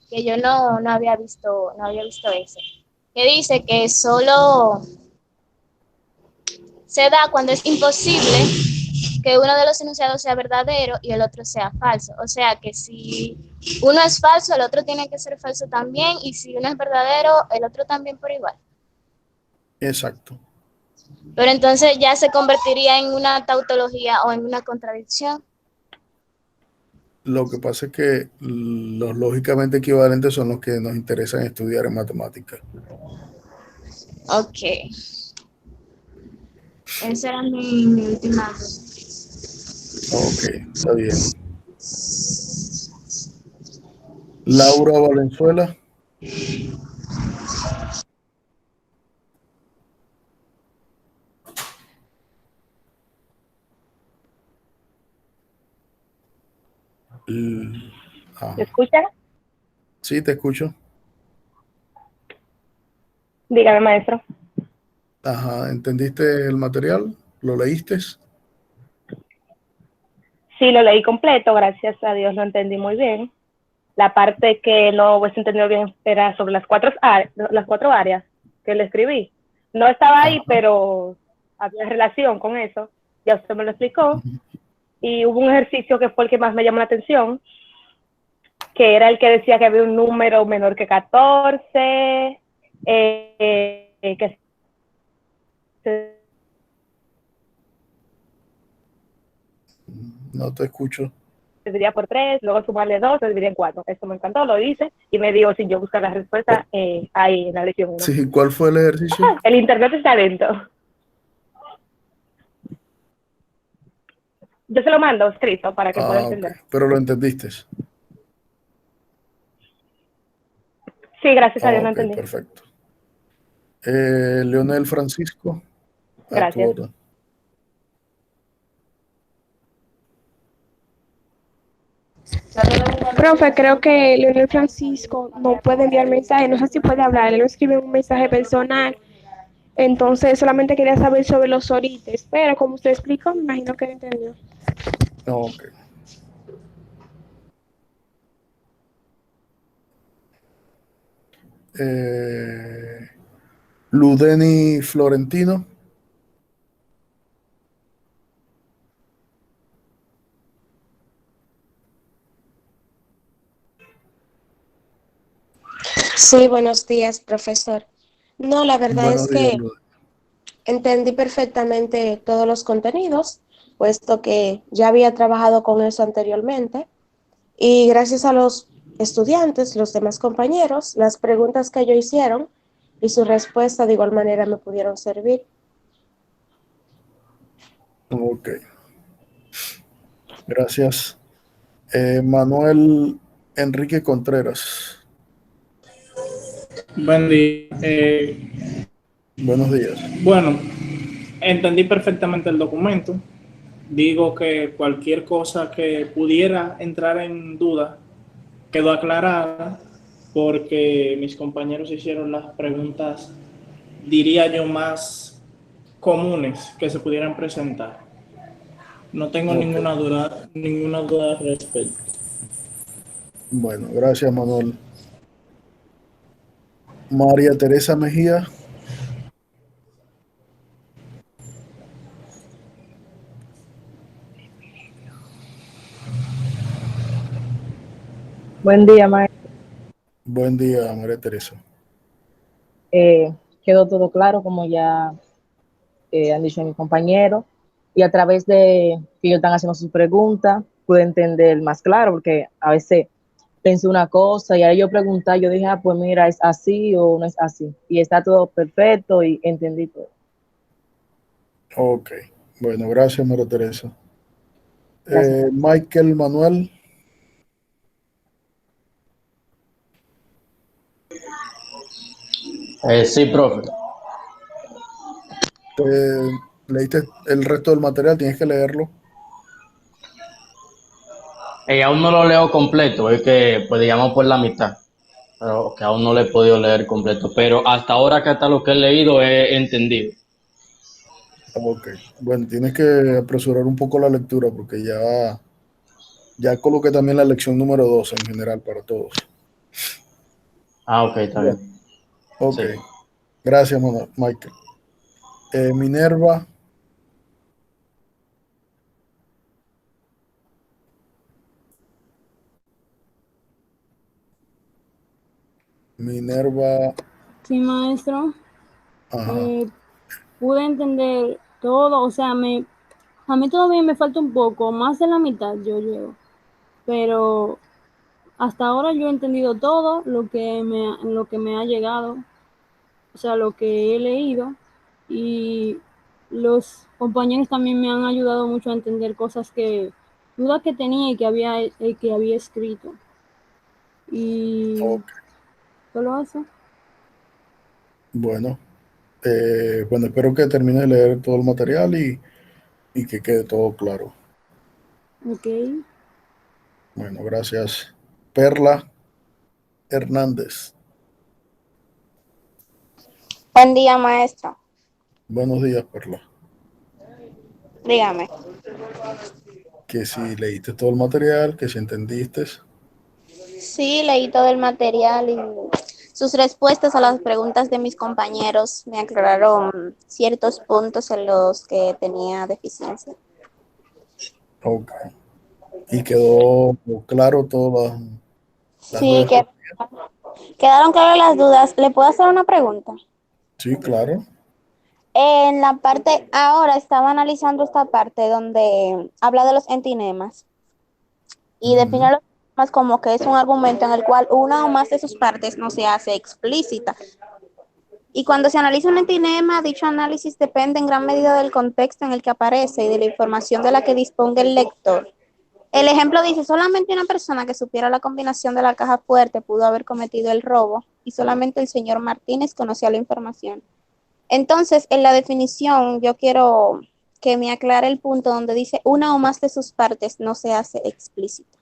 que yo no había visto ese, que dice que solo se da cuando es imposible que uno de los enunciados sea verdadero y el otro sea falso. O sea que si uno es falso, el otro tiene que ser falso también, y si uno es verdadero, el otro también por igual. Exacto. Pero entonces ya se convertiría en una tautología o en una contradicción. Lo que pasa es que los lógicamente equivalentes son los que nos interesan estudiar en matemáticas. Ok. Esa era mi última duda. Ok, está bien. Laura Valenzuela. ¿Me escucha? Sí, te escucho. Dígame, maestro. Ajá, ¿entendiste el material? ¿Lo leíste? Sí, lo leí completo, gracias a Dios lo entendí muy bien. La parte que no hubiese entendido bien era sobre las cuatro áreas que le escribí. No estaba ahí, pero había relación con eso. Ya usted me lo explicó. Y hubo un ejercicio que fue el que más me llamó la atención, que era el que decía que había un número menor que 14, que No te escucho. se dividiría por 3, luego sumarle 2, se dividiría en 4. Eso me encantó, lo hice y me dio sin yo buscar la respuesta ahí en la lección 1. Sí, ¿cuál fue el ejercicio? El internet está lento. Yo se lo mando escrito para que pueda entender. Okay. Pero lo entendiste. Sí, gracias a Dios lo entendí. Perfecto. Leonel Francisco. Gracias. Profe, creo que Leonel Francisco no puede enviar mensaje, no sé si puede hablar, él no escribe un mensaje personal, entonces solamente quería saber sobre los orites, pero como usted explicó, me imagino que lo entendió. Ok. Ludeni Florentino. Sí, buenos días, profesor. No, la verdad Buenos es días, que Ludeni. entendí perfectamente todos los contenidos, puesto que ya había trabajado con eso anteriormente. Y gracias a los estudiantes, los demás compañeros, las preguntas que ellos hicieron y su respuesta de igual manera me pudieron servir. Ok. Gracias. Manuel Enrique Contreras. Buen día. Buenos días. Bueno, entendí perfectamente el documento. Digo que cualquier cosa que pudiera entrar en duda quedó aclarada porque mis compañeros hicieron las preguntas, diría yo, más comunes que se pudieran presentar. No tengo ninguna duda al respecto. Bueno, gracias, Manuel. María Teresa Mejía. Buen día, maestro. Buen día, María Teresa. Quedó todo claro, como ya han dicho mis compañeros, y a través de que ellos están haciendo sus preguntas, pude entender más claro, porque a veces pensé una cosa y ahora yo preguntar, yo dije, pues mira, ¿es así o no es así? Y está todo perfecto y entendí todo. Ok, bueno, gracias, María Teresa. Gracias. Michael Manuel. Sí, profe. ¿Leíste el resto del material? Tienes que leerlo. Aún no lo leo completo, es que, pues digamos, por la mitad, pero que aún no lo he podido leer completo, pero hasta ahora que hasta lo que he leído he entendido. Ok, bueno, tienes que apresurar un poco la lectura porque ya coloqué también la lección número 2 en general para todos. Ok, está Bien. bien. Ok, Sí. gracias, Michael. Minerva. Minerva. Sí, maestro. Ajá. Pude entender todo, o sea, a mí todavía me falta un poco, más de la mitad yo llevo, pero hasta ahora yo he entendido todo lo que me ha llegado, o sea, lo que he leído, y los compañeros también me han ayudado mucho a entender dudas que tenía y que había escrito. Y Ok, solo eso. bueno. Bueno, espero que termine de leer todo el material y que quede todo claro. Ok. Bueno, gracias. Perla Hernández. Buen día, maestro. Buenos días, Perla. Dígame. Que si leíste todo el material, que si entendiste. Sí, leí todo el material y sus respuestas a las preguntas de mis compañeros me aclararon ciertos puntos en los que tenía deficiencia. Ok. Y quedó claro todas las Sí, dudas que... quedaron claras las dudas. ¿Le puedo hacer una pregunta? Sí, claro. En la parte, ahora estaba analizando esta parte donde habla de los entinemas y define los entinemas como que es un argumento en el cual una o más de sus partes no se hace explícita. Y cuando se analiza un entinema, dicho análisis depende en gran medida del contexto en el que aparece y de la información de la que disponga el lector. El ejemplo dice, solamente una persona que supiera la combinación de la caja fuerte pudo haber cometido el robo y solamente el señor Martínez conocía la información. Entonces, en la definición, yo quiero que me aclare el punto donde dice una o más de sus partes no se hace explícito.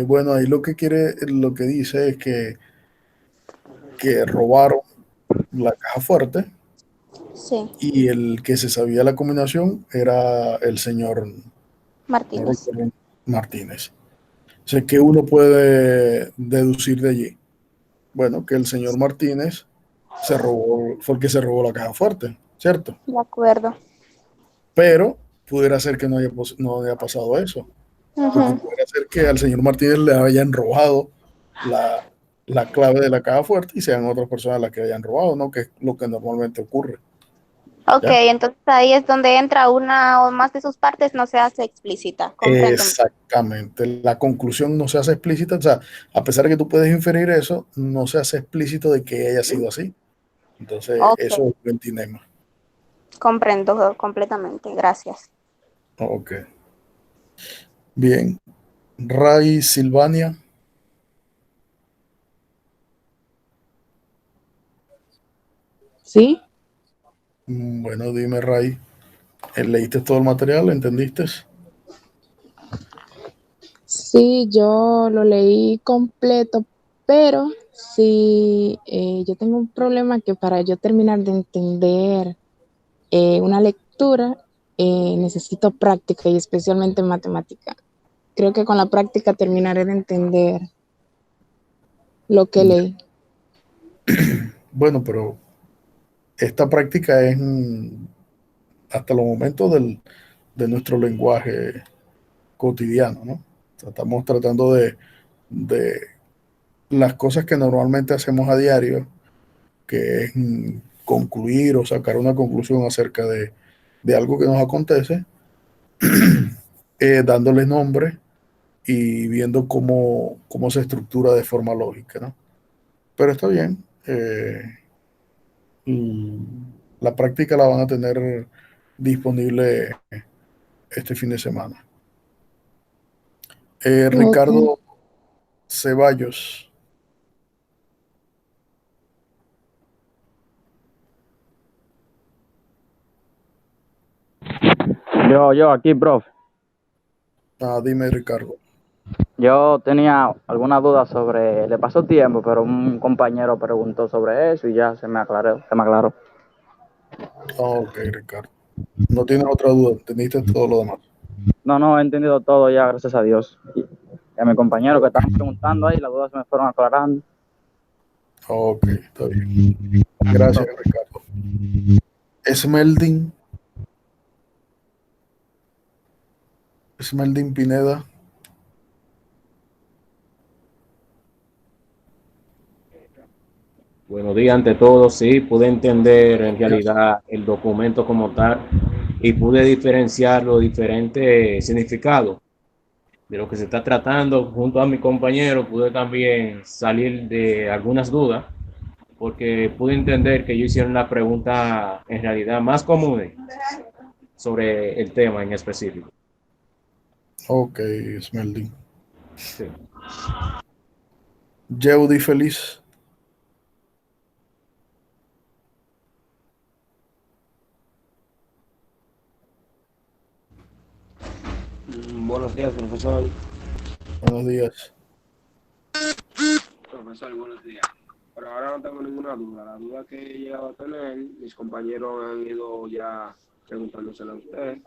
Bueno, ahí lo que dice es que robaron la caja fuerte Sí, y el que se sabía la combinación era el señor, no Martínez. recuerdo, Martínez. O sea, ¿qué uno puede deducir de allí? Bueno, que el señor Martínez fue el que se robó la caja fuerte, ¿cierto? De acuerdo. Pero pudiera ser que no haya pasado eso, porque pudiera ser que al señor Martínez le hayan robado la clave de la caja fuerte y sean otras personas las que hayan robado, ¿no? Que es lo que normalmente ocurre. Ok, ¿Ya? entonces ahí es donde entra una o más de sus partes no se hace explícita. Comprendo. Exactamente. La conclusión no se hace explícita, o sea, a pesar de que tú puedes inferir eso, no se hace explícito de que haya sido así. Entonces, Ok, eso es un entinema. comprendo completamente. Gracias. Ok. Bien. Ray Silvania. ¿Sí? Bueno, dime, Ray, ¿leíste todo el material? ¿Entendiste? Sí, yo lo leí completo, pero sí, yo tengo un problema que para yo terminar de entender una lectura, necesito práctica y especialmente matemática. Creo que con la práctica terminaré de entender lo que leí. Bueno, pero esta práctica es hasta los momentos de nuestro lenguaje cotidiano, ¿no? Estamos tratando de las cosas que normalmente hacemos a diario, que es concluir o sacar una conclusión acerca de algo que nos acontece, dándole nombre y viendo cómo se estructura de forma lógica, ¿no? Pero está bien. La práctica la van a tener disponible este fin de semana. Ricardo Ceballos. Yo aquí, profe. Dime, Ricardo. Yo tenía alguna duda sobre, le pasó tiempo, pero un compañero preguntó sobre eso y ya se me aclaró. Ok, Ricardo. No tienes otra duda, entendiste todo lo demás. No, he entendido todo ya, gracias a Dios. Y a mi compañero que estaban preguntando ahí, las dudas se me fueron aclarando. Ok, está bien. Gracias, Ricardo. Esmeldin Pineda. Buenos días ante todo. Sí, pude entender en realidad el documento como tal y pude diferenciar los diferentes significados de lo que se está tratando. Junto a mi compañero pude también salir de algunas dudas porque pude entender que ellos hicieron la pregunta en realidad más común sobre el tema en específico. Ok, Esmeldin. Sí. Yeudi Feliz. Buenos días, profesor. Buenos días. Profesor, buenos días. Por ahora no tengo ninguna duda. La duda que he llegado a tener, mis compañeros han ido ya preguntándosela a usted.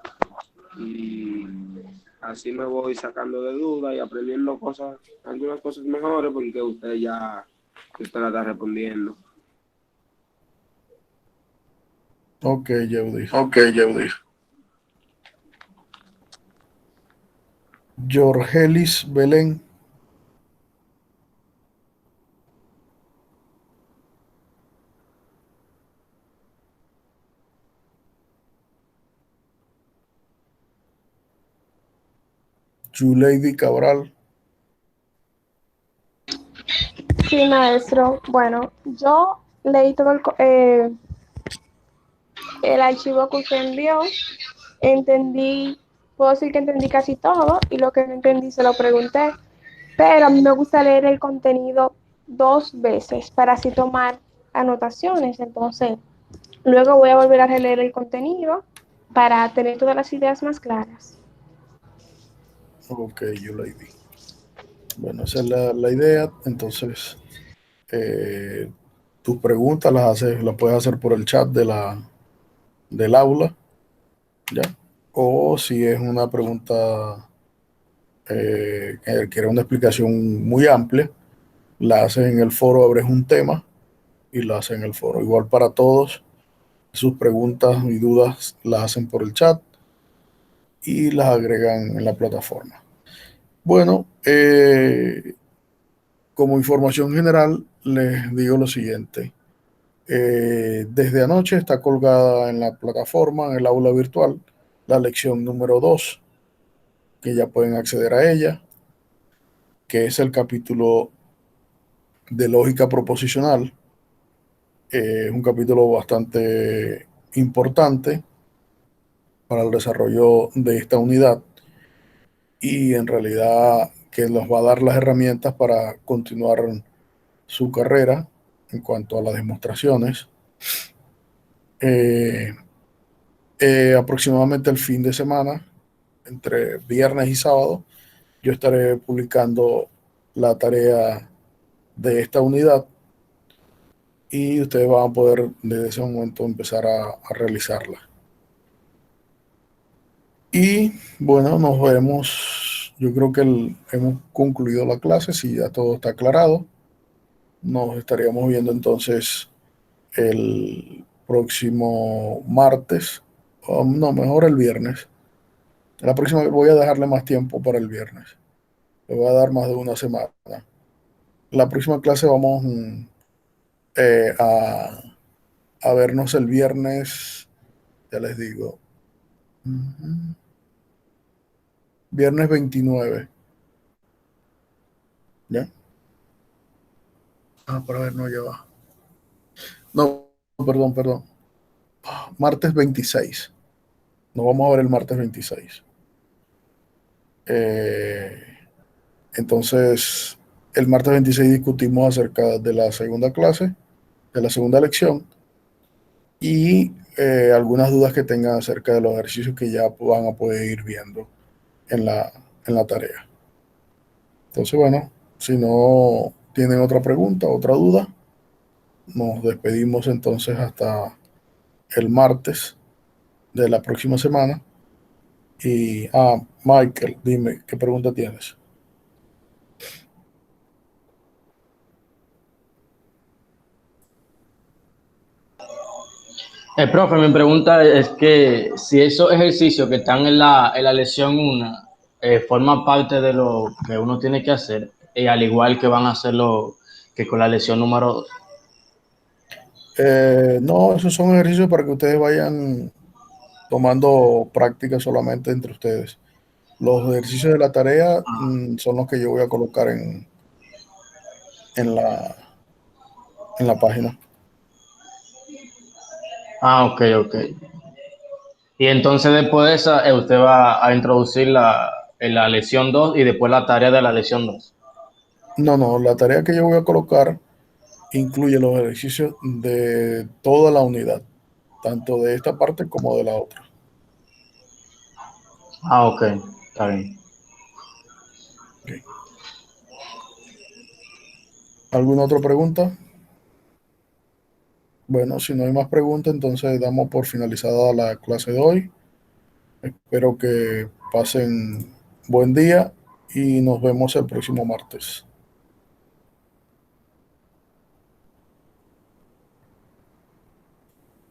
Y así me voy sacando de dudas y aprendiendo cosas, algunas cosas mejores, porque usted la está respondiendo. Ok, Yeudi. Jorgelis Belén. Yuleidi Cabral. Sí, maestro. Bueno, yo leí todo el archivo que usted envió, entendí, puedo decir que entendí casi todo y lo que no entendí se lo pregunté, pero a mí me gusta leer el contenido 2 veces para así tomar anotaciones. Entonces, luego voy a volver a releer el contenido para tener todas las ideas más claras. Ok, Yuleidi. Bueno, esa es la idea. Entonces, tus preguntas las puedes hacer por el chat del aula, ¿ya? O si es una pregunta que requiere una explicación muy amplia, la haces en el foro, abres un tema y la haces en el foro. Igual para todos, sus preguntas y dudas las hacen por el chat y las agregan en la plataforma. Bueno, como información general, les digo lo siguiente. Desde anoche está colgada en la plataforma, en el aula virtual, la lección número 2, que ya pueden acceder a ella, que es el capítulo de lógica proposicional. Es un capítulo bastante importante para el desarrollo de esta unidad y en realidad que nos va a dar las herramientas para continuar su carrera en cuanto a las demostraciones. Aproximadamente el fin de semana, entre viernes y sábado, yo estaré publicando la tarea de esta unidad y ustedes van a poder desde ese momento empezar a realizarla. Y bueno, nos vemos. Yo creo que hemos concluido la clase, si ya todo está aclarado. Nos estaríamos viendo entonces el próximo martes, o no, mejor el viernes. La próxima voy a dejarle más tiempo para el viernes. Le voy a dar más de una semana. La próxima clase vamos a vernos el viernes, ya les digo, viernes 29. ¿Ya? Para ver, no lleva. No, perdón. Martes 26. Nos vamos a ver el martes 26. Entonces, el martes 26 discutimos acerca de la segunda clase, de la segunda lección, y algunas dudas que tengan acerca de los ejercicios que ya van a poder ir viendo en la tarea. Entonces, bueno, si no tienen otra pregunta, otra duda, nos despedimos entonces hasta el martes de la próxima semana. Y, Michael, dime, ¿qué pregunta tienes? Profe, mi pregunta es que si esos ejercicios que están en la lección 1 forman parte de lo que uno tiene que hacer, al igual que van a hacerlo que con la lección número 2. No, esos son ejercicios para que ustedes vayan tomando práctica solamente entre ustedes. Los ejercicios de la tarea son los que yo voy a colocar en la página. Ok. Y entonces después de esa, usted va a introducir en la lección 2 y después la tarea de la lección 2. No, la tarea que yo voy a colocar incluye los ejercicios de toda la unidad, tanto de esta parte como de la otra. Ok, está bien. Okay. ¿Alguna otra pregunta? Bueno, si no hay más preguntas, entonces damos por finalizada la clase de hoy. Espero que pasen buen día y nos vemos el próximo martes.